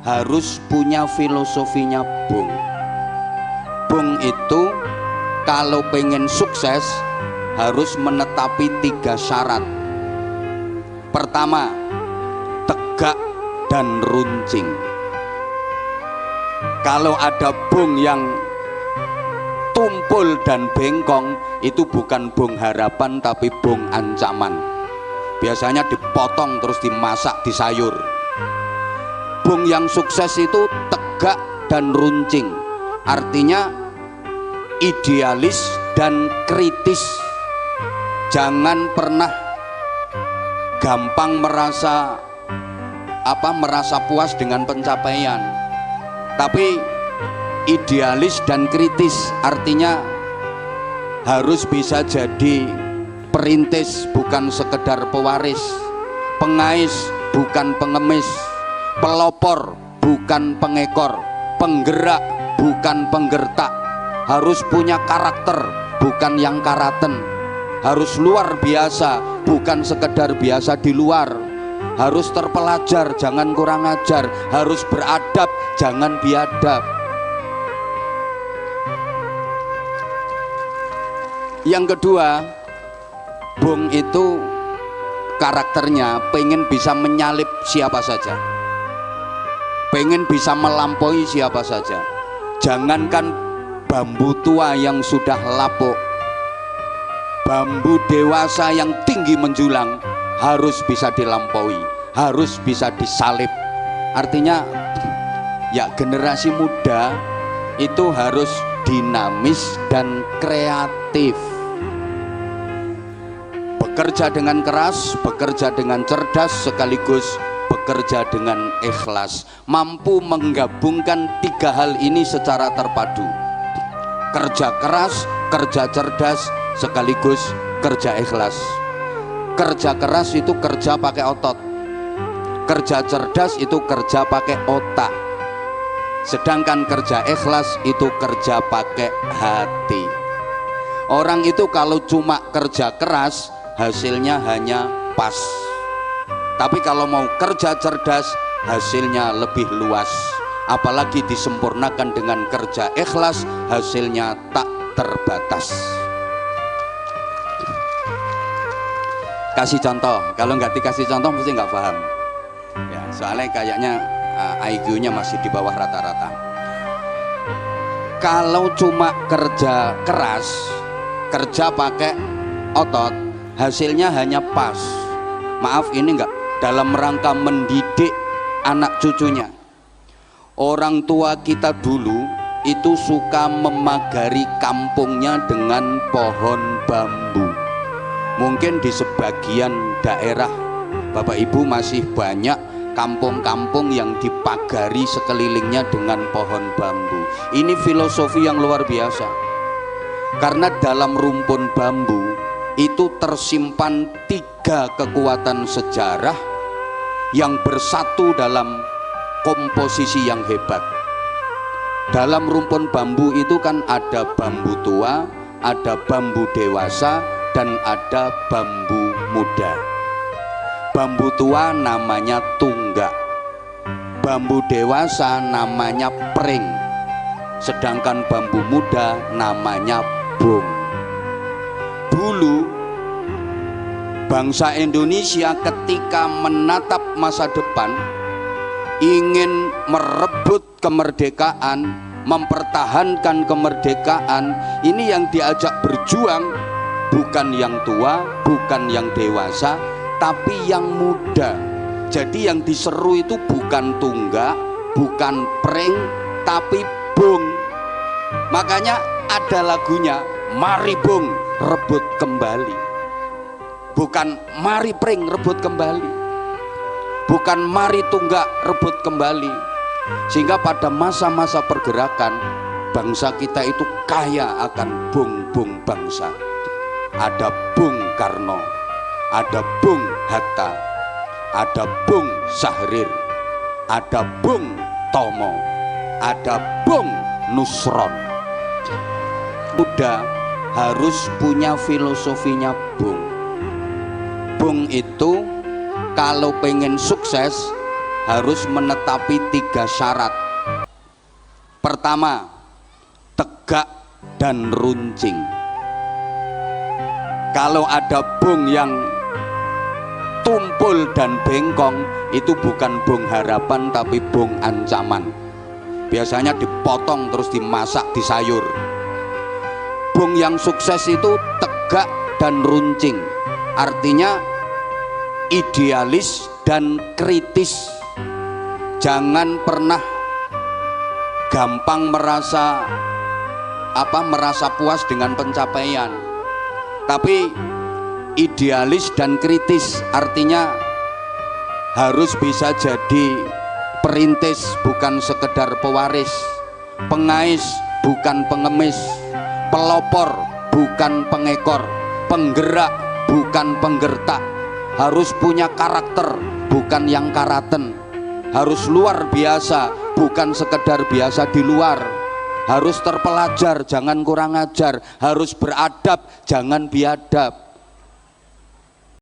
harus punya filosofinya Bung. Bung itu kalau pengen sukses harus menetapi 3 syarat. Pertama, tegak dan runcing. Kalau ada Bung yang tumpul dan bengkong, itu bukan Bung harapan tapi Bung ancaman. Biasanya dipotong terus dimasak di sayur. Bung yang sukses itu tegak dan runcing, artinya idealis dan kritis. Jangan pernah gampang merasa puas dengan pencapaian, tapi idealis dan kritis, artinya harus bisa jadi perintis bukan sekedar pewaris, pengais bukan pengemis, pelopor bukan pengekor, penggerak bukan penggertak, harus punya karakter bukan yang karaten, harus luar biasa bukan sekedar biasa di luar, harus terpelajar jangan kurang ajar, harus beradab jangan biadab. Yang kedua, Bung itu karakternya pengen bisa menyalip siapa saja, pengen bisa melampaui siapa saja. Jangankan bambu tua yang sudah lapuk, bambu dewasa yang tinggi menjulang harus bisa dilampaui, harus bisa disalip. Artinya ya generasi muda itu harus dinamis dan kreatif, bekerja dengan keras, bekerja dengan cerdas, sekaligus bekerja dengan ikhlas, mampu menggabungkan 3 hal ini secara terpadu. Kerja keras, kerja cerdas, sekaligus kerja ikhlas. Kerja keras itu kerja pakai otot, kerja cerdas itu kerja pakai otak, sedangkan kerja ikhlas itu kerja pakai hati. Orang itu kalau cuma kerja keras hasilnya hanya pas, tapi kalau mau kerja cerdas hasilnya lebih luas, apalagi disempurnakan dengan kerja ikhlas hasilnya tak terbatas. Kasih contoh, kalau nggak dikasih contoh mesti nggak paham ya, soalnya kayaknya IQ-nya masih di bawah rata-rata. Kalau cuma kerja keras, kerja pakai otot, hasilnya hanya pas. Maaf, ini enggak dalam rangka mendidik anak cucunya. Orang tua kita dulu itu suka memagari kampungnya dengan pohon bambu. Mungkin di sebagian daerah Bapak Ibu masih banyak kampung-kampung yang dipagari sekelilingnya dengan pohon bambu. Ini filosofi yang luar biasa, karena dalam rumpun bambu itu tersimpan 3 kekuatan sejarah yang bersatu dalam komposisi yang hebat. Dalam rumpun bambu itu kan ada bambu tua, ada bambu dewasa, dan ada bambu muda. Bambu tua namanya tunggak, bambu dewasa namanya pring, sedangkan bambu muda namanya bung. Dulu bangsa Indonesia ketika menatap masa depan, ingin merebut kemerdekaan, mempertahankan kemerdekaan, ini yang diajak berjuang bukan yang tua, bukan yang dewasa, tapi yang muda. Jadi yang diseru itu bukan tunggak, bukan pring, tapi bung. Makanya ada lagunya, mari bung rebut kembali, bukan mari pring rebut kembali, bukan mari tunggak rebut kembali. Sehingga pada masa-masa pergerakan bangsa kita itu kaya akan bung-bung bangsa. Ada Bung Karno, ada Bung Hatta, ada Bung Syahrir, ada Bung Tomo, ada Bung Nusron. Muda harus punya filosofinya Bung. Bung itu kalau pengen sukses harus menetapi 3 syarat. Pertama, tegak dan runcing. Kalau ada bung yang tumpul dan bengkong, itu bukan bung harapan tapi bung ancaman. Biasanya dipotong terus dimasak di sayur. Bung yang sukses itu tegak dan runcing, artinya idealis dan kritis. Jangan pernah gampang merasa puas dengan pencapaian, tapi idealis dan kritis, artinya harus bisa jadi perintis bukan sekedar pewaris, pengais bukan pengemis, pelopor bukan pengekor, penggerak bukan penggertak, harus punya karakter bukan yang karaten, harus luar biasa bukan sekedar biasa di luar, harus terpelajar jangan kurang ajar, harus beradab jangan biadab,